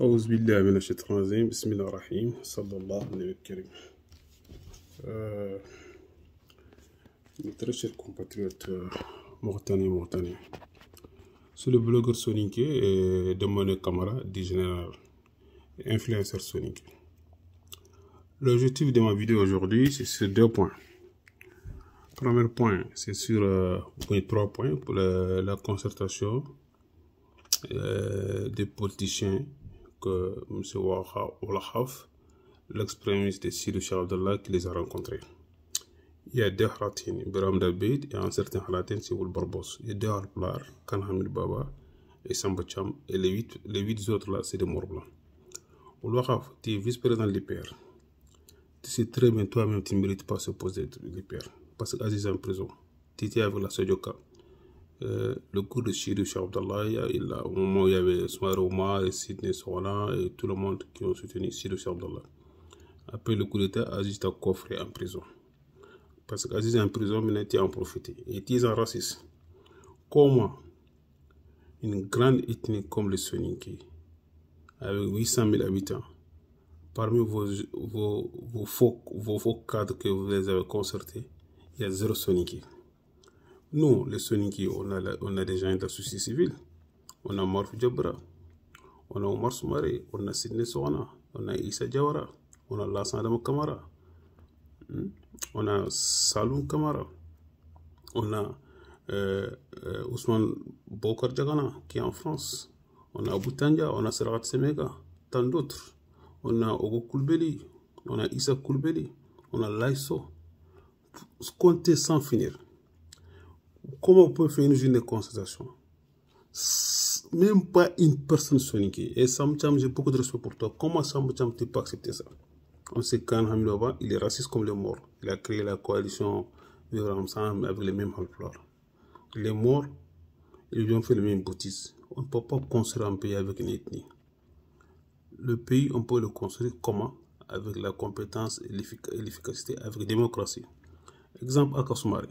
أعوذ بالله من الشيطان الرجيم بسم الله الرحيم صلى الله على النبي الكريم. Mes très chers compatriotes Mauritanie. C'est le blogueur Soninké et de mon camarade du général influenceur Soninké. L'objectif de ma vidéo aujourd'hui, c'est sur 2 points. Premier point, c'est sur 3 points pour la concertation des politiciens que M. Oualahaf, l'ex-premier ministre de Sidou Cheikh Abdallah, qui les a rencontrés. Il y a 2 Haratines, Biram Dabid, et un certain Haratin, c'est Oul Barbos. Il y a 2 Halplar, Khan Hamid Baba et Samba Cham, et les 8 autres là, c'est des morts blancs. Oualahaf, tu es vice-président de l'IPR. Tu sais très bien, toi-même, tu ne mérites pas ce poste de l'IPR. Parce qu'Aziz est en prison. Tu étais avec la Sodioka. Le coup de Sidou Cheikh Abdallah, au moment où il y avait Soumaré Oumar et Sidney Sowana et tout le monde qui ont soutenu Sidou Cheikh Abdallah. Après le coup d'État, Aziz t'a coffré en prison. Parce qu'Aziz est en prison, mais tu en profité. Et tu es un raciste. Comment une grande ethnie comme les Soninké, avec 800 000 habitants, parmi vos faux cadres que vous les avez concertés, il y a 0 Soninké. Nous, les Soninké, on a des gens de la société civile. On a Marf Djabra, on a Omar Soumaré, on a Sidney Sowana, on a Issa Diawara, on a Lassana Dama Kamara, on a Saloum Kamara, on a Ousmane Bokar Diagana qui est en France, on a Abou Tandja, on a Seragat Semega, tant d'autres. On a Ogo Koulibaly, on a Issa Koulibaly, on a Laïsso. Comptez sans finir. Comment on peut faire une journée de consultation? Même pas une personne Soninké. Et Samcham, j'ai beaucoup de respect pour toi. Comment Samcham tu peux accepter ça? On sait qu'Khan Hamid Baba, il est raciste comme les morts. Il a créé la coalition Vivre ensemble avec les mêmes halplards. Les morts, ils lui ont fait les mêmes bêtises. On ne peut pas construire un pays avec une ethnie. Le pays, on peut le construire comment? Avec la compétence et l'efficacité, avec la démocratie. Exemple, Aka Soumaré,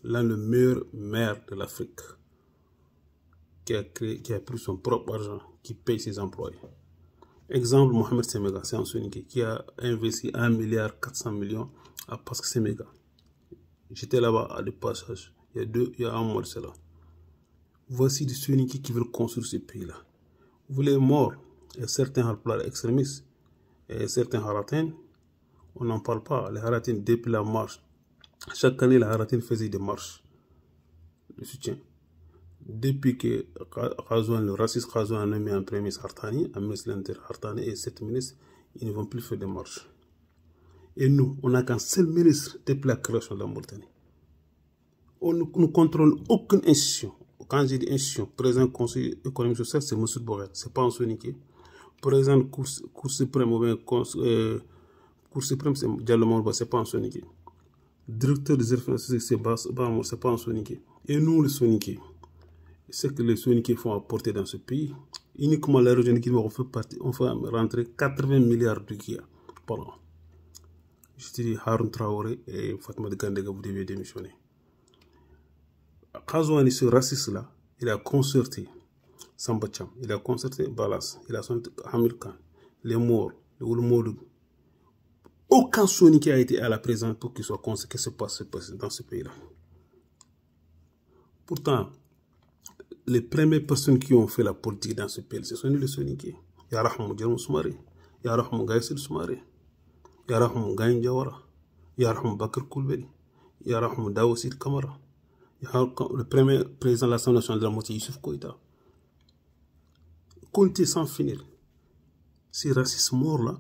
l'un le meilleur maire de l'Afrique, qui a pris son propre argent, qui paye ses employés. Exemple, Mohamed Semega, c'est un Soninké, qui a investi 1,4 milliard à Pasque Semega. J'étais là-bas à de passage, il y a un mois de cela. Voici des Soninké qui veulent construire ce pays-là. Vous les morts, et certains halplards extrémistes, et certains haratins, on n'en parle pas. Les haratins, depuis la marche, chaque année, les haratins faisaient des marches de soutien. Depuis que le raciste Khazouan a nommé un premier ministre Hartani, un ministre de l'Intérieur Hartani et 7 ministres, ils ne vont plus faire des marches. Et nous, on n'a qu'un seul ministre depuis la création de la Mauritanie. On ne contrôle aucune institution. Quand j'ai dit institution, président du Conseil économique et social, c'est M. Borel, ce n'est pas un Soninké. Président de Cour suprême, ou bien Cour suprême, c'est Diallo Morba, ce n'est pas un Soninké. Directeur des affaires financières, c'est pas un Soninké. Et nous, les Soninké, ce que les Soninké font apporter dans ce pays, uniquement la région de Guinée, on fait rentrer 80 milliards de Guinée par an. Je te dis, Haroun Traoré et Fatma de Gandega, vous devez démissionner. Khazouani, ce raciste-là, il a concerté Samba Cham, il a concerté Balas, il a concerté Hamid Khan, les morts, les Oulmoudou. Aucun Soninké a été à la présence pour qu'il soit conscient que ce qui se passe dans ce pays-là. Pourtant, les premières personnes qui ont fait la politique dans ce pays, ce sont les Soninké. Yarahmou Djermou Soumaré, Yarahmou Gaïssil Soumaré, Yarahmou Gaïn Diawara, Yarahmou Bakr Koulibaly, Yarahmou Daoussid Kamara, le premier président de l'Assemblée nationale de la Mauritanie, Youssouf Koïta. Comptez sans finir. Ces racistes morts-là,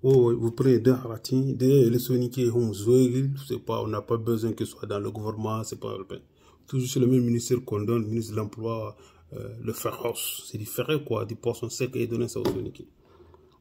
oh, vous prenez 2 Haratines, les Soninké, on n'a pas besoin qu'ils soient dans le gouvernement, c'est pas le peine. Toujours c'est le même ministère qu'on donne, le ministre de l'Emploi, le Ferros, c'est du ferret quoi, du poisson sec et donner ça aux Soninké.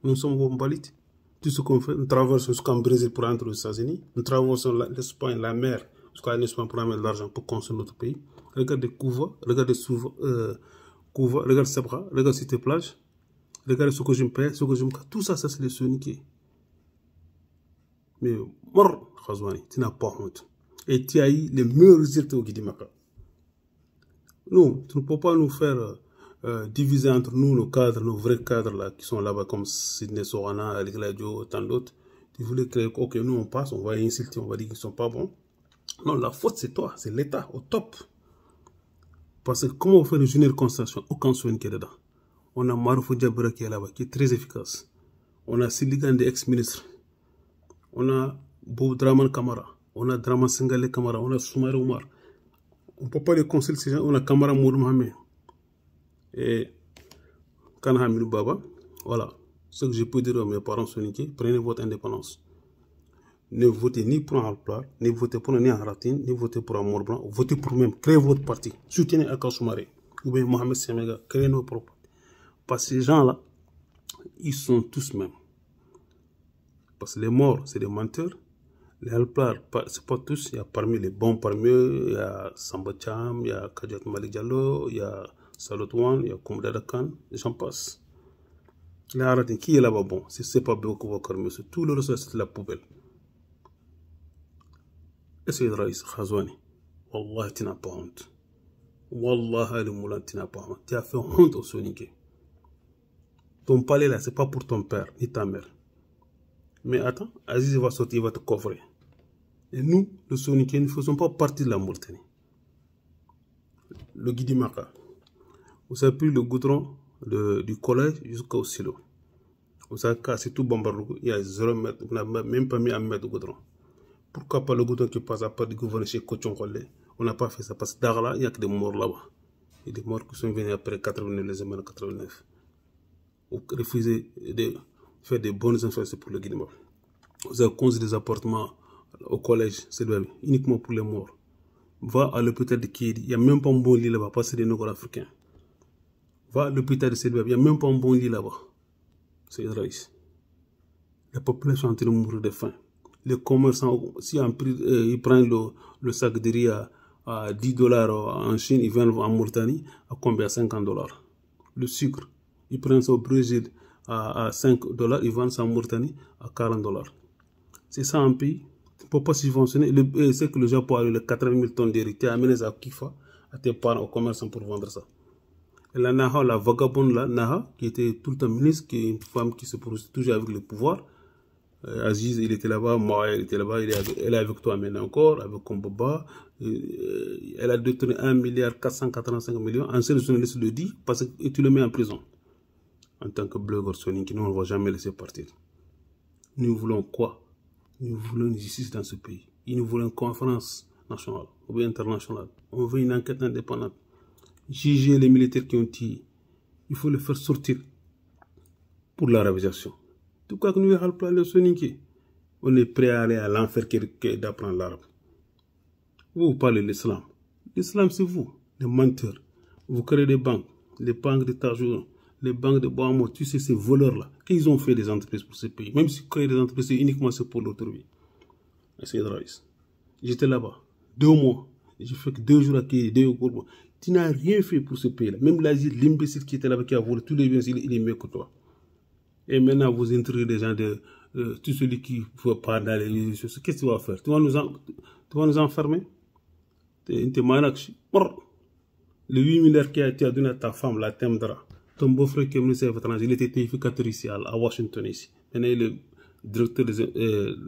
Nous sommes au Mbalit. Tout ce qu'on fait, nous traversons jusqu'en Brésil pour entrer aux États-Unis, nous traversons l'Espagne, la mer, jusqu'à l'Espagne pour amener de l'argent pour construire notre pays. Regardez Kouva, regardez Kouva, regardez Sabra, regardez Cité Plage, regardez ce que je me paye, ce que je me casse, tout ça, ça c'est les Soninké. Mais mort, Khazouani, tu n'as pas honte. Et tu as eu les meilleurs résultats au Guinée-Maka. Non, tu ne peux pas nous faire diviser entre nous, nos cadres, nos vrais cadres là, qui sont là-bas, comme Sidney Sorana, Ali Gladio, tant d'autres. Tu voulais créer, ok, nous on passe, on va insulter, on va dire qu'ils sont pas bons. Non, la faute c'est toi, c'est l'État, au top. Parce que comment on fait une journée de concentration, aucun soin qui est dedans. On a Maroufou Diabra qui est là-bas, qui est très efficace. On a Siligan des ex-ministres. On a Bou Draman Kamara. On a Draman Sengale Kamara. On a Soumaré Oumar. On ne peut pas les consulter ces gens. On a Kamara Mourou Mohamed. Et Kanhamilou Baba. Voilà. Ce que je peux dire à mes parents soniqués, prenez votre indépendance. Ne votez ni pour un Halplar, ni votez pour un Haratin, ni votez pour un Morblanc. Votez pour vous-même. Créez votre parti. Soutenez Aka Soumaré. Ou bien Mohamed Semega. Créez nos propres. Parce que ces gens-là, ils sont tous mêmes. Parce que les morts, c'est des menteurs. Les Halplar, c'est pas tous. Il y a parmi les bons parmi eux, il y a Samba Cham, il y a Kadiat Malik Diallo, il y a Salotouane, il y a Koumdada Khan, et j'en passe. Les Haratin, qui est là-bas bon? C'est pas beaucoup Bakar Monsieur. Tout le reste, c'est la poubelle. Et c'est Raïs Khazouani. Wallah, tu n'as pas honte. Wallah, le Moulan, tu n'as pas honte. Tu as fait honte au Soniké. Ton palais là, c'est pas pour ton père ni ta mère. Mais attends, Aziz va sortir, il va te coffrer. Et nous, le Soniké, ne faisons pas partie de la Mauritanie. Le Guidimaka. Vous savez plus le goudron du collège jusqu'au silo. Vous savez que c'est tout Bambarougou, il y a 0 mètre, on n'a même pas mis 1 mètre de goudron. Pourquoi pas le goudron qui passe à part du gouvernement chez Kochon Kole? On n'a pas fait ça parce que là, il n'y a que des morts là-bas. Il y a des morts qui sont venus après 89, les années 89. Vous refusez de faire des bonnes infrastructures pour le Guinée. Vous avez construit des appartements au collège, c'est uniquement pour les morts. Va à l'hôpital de Kédi, il n'y a même pas un bon lit là-bas, parce que c'est des Nord-Africains. Va à l'hôpital de Sédouab, il n'y a même pas un bon lit là-bas. C'est Israël. La population est en train de mourir de faim. Les commerçants, si ils prennent le sac de riz à 10 $ en Chine, ils vendent en Mauritanie à combien? 50 $. Le sucre, ils prennent ça au Brésil à 5 $, ils vendent ça en Mauritanie à 40 $. C'est ça un pays. Tu ne peux pas subventionner. C'est que le Japon a eu les 80 000 tonnes de riz. Tu as amené ça à Kifa, à tes parents, aux commerçants pour vendre ça. Et la Naha, la vagabonde là, Naha, qui était tout le temps ministre, qui est une femme qui se produit toujours avec le pouvoir. Aziz, il était là-bas, moi, il était là-bas, elle est avec toi maintenant encore, avec Kombaba. Elle a détourné 1,485 milliards. Un seul journaliste le dit, parce que tu le mets en prison. En tant que blogueur Sonic, nous, on ne va jamais laisser partir. Nous voulons quoi? Nous voulons une justice dans ce pays. Nous voulons une conférence nationale ou internationale. On veut une enquête indépendante. Juger les militaires qui ont tiré. Il faut les faire sortir pour la réalisation. Tout cas, nous avons le Sonic. On est prêt à aller à l'enfer d'apprendre l'arabe. Vous parlez de l'islam. L'islam, c'est vous, les menteurs. Vous créez des banques, les banques de Tajour, les banques de Boamo, tu sais, ces voleurs-là. Qu'ils ont fait des entreprises pour ce pays. Même si vous créez des entreprises, c'est uniquement pour l'autre vie. C'est Raïs. J'étais là-bas 2 mois. J'ai fait que 2 jours à Kédi, 2 jours. Tu n'as rien fait pour ce pays-là. Même l'Asie, l'imbécile qui était là-bas, qui a volé tous les biens, il est mieux que toi. Et maintenant, vous intriguez des gens de tout celui qui ne veut pas dans les réseaux sociaux. Qu'est-ce que tu vas faire? Tu vas nous enfermer? Le 8 milliards que tu as donné à ta femme, la Temdra, ton beau-frère qui est ministre des Affaires étrangères, il était théificateur ici, à Washington, ici. Maintenant, il est le directeur du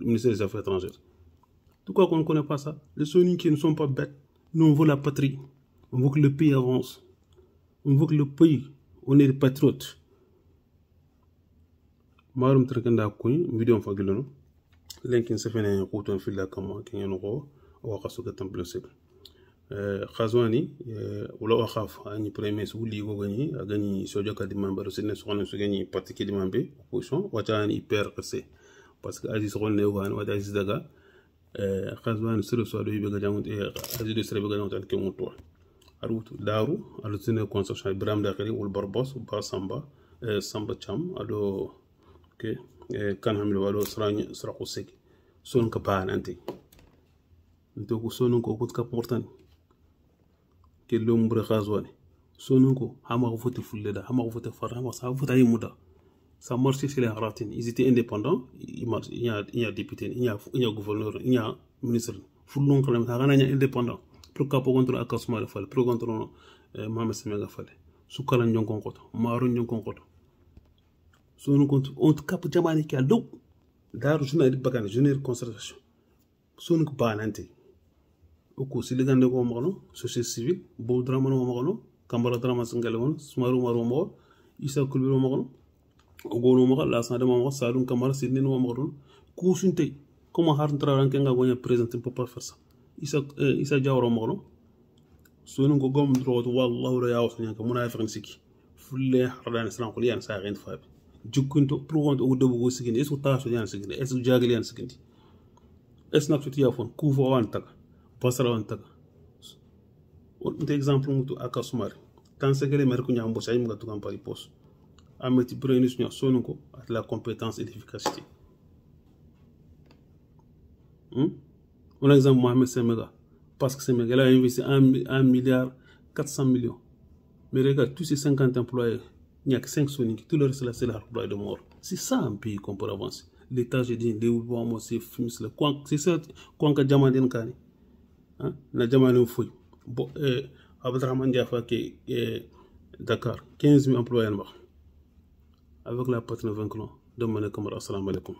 ministère des Affaires étrangères. Pourquoi on ne connaît pas ça? Les Soniques ne sont pas bêtes. Nous, on veut la patrie. On veut que le pays avance. On veut que le pays, on est des patriotes. Marum Trekanda Kouy, vidéo en fagilono. Linkin se fait un couteau fil la kama, qui est un gros, ou à Kasuka Temple Sec. Khazouani, ou la Wakhaf, à une prémisse ou ligo gagné, a gagné Sojaka de Mambe, c'est ne soit ne gagné particulier de Mambe, opposition, ou à un hyper cassé. Parce que Aziz Ronnewan, ou Aziz Daga, Khazouani se reçoit de Yubagajan et Aziz de Srebagajan qui monte toi. Arout Daru, à l'autre construction Ibrahim Dakari, ou le Barbos, ou Barsamba, Samba Cham, alo. Okay, kan hamil walo sraqo sek son ka baan anti nto ko sonon ko ko ka portan ke lombre khazwane sonon ko hama ko foti fulle da hama ko foti fara hama sa foti ay muda ça marche chez les Haratines, ils étaient indépendants, il y a député, il y a gouverneur, il y a ministre fulon kala ta gana indépendant pour ka pour contrôler akasuma le fal pour contrôler Mohamed Semega fale sukala njonkon koto maru njonkon koto sonu compte on cap jamani ki aldo daru journal bakane journal concertation sonu ko banante o ko siligande ko mono société civile bo drama no mono kambara drama singale won sumaru maru mo isa kulbiro mono o gono mo la sa de mo salum kamara sidni no mono ko sunte comment har traran ke nga gonya présenter pour pas faire ça isa jawro mono sonu ko gom droit wallahu la yaw sanya ko munafiqin siki fulle hardan islam ko yan sa rent fa jukunto pour on o debu go sigindi est-ce taso yan sigindi est-ce jagal yan sigindi est-ce nak tuti yafon ku fo wan taka basara wan taka on exemple mutu akasumari tan segele mer ko nyambo say mga tukam pari pos ameti prenus nya sonu ko at la compétence et l'efficacité un exemple Mohamed Semega parce que Semega a investi 1 milliard 400 millions mais regarde tous ces 50 employés il n'y a que 5 soniques tout le reste là c'est l'emploi de mort c'est ça un pays qu'on peut avancer l'état j'ai dit les oublions c'est film c'est ça quand que Jamadine Kani na Jamadine fouille bon Abdrahman Diafa qui est Dakar 15 000 employés avec la patrie 20 ans de Mané Kamara assalamu alaikum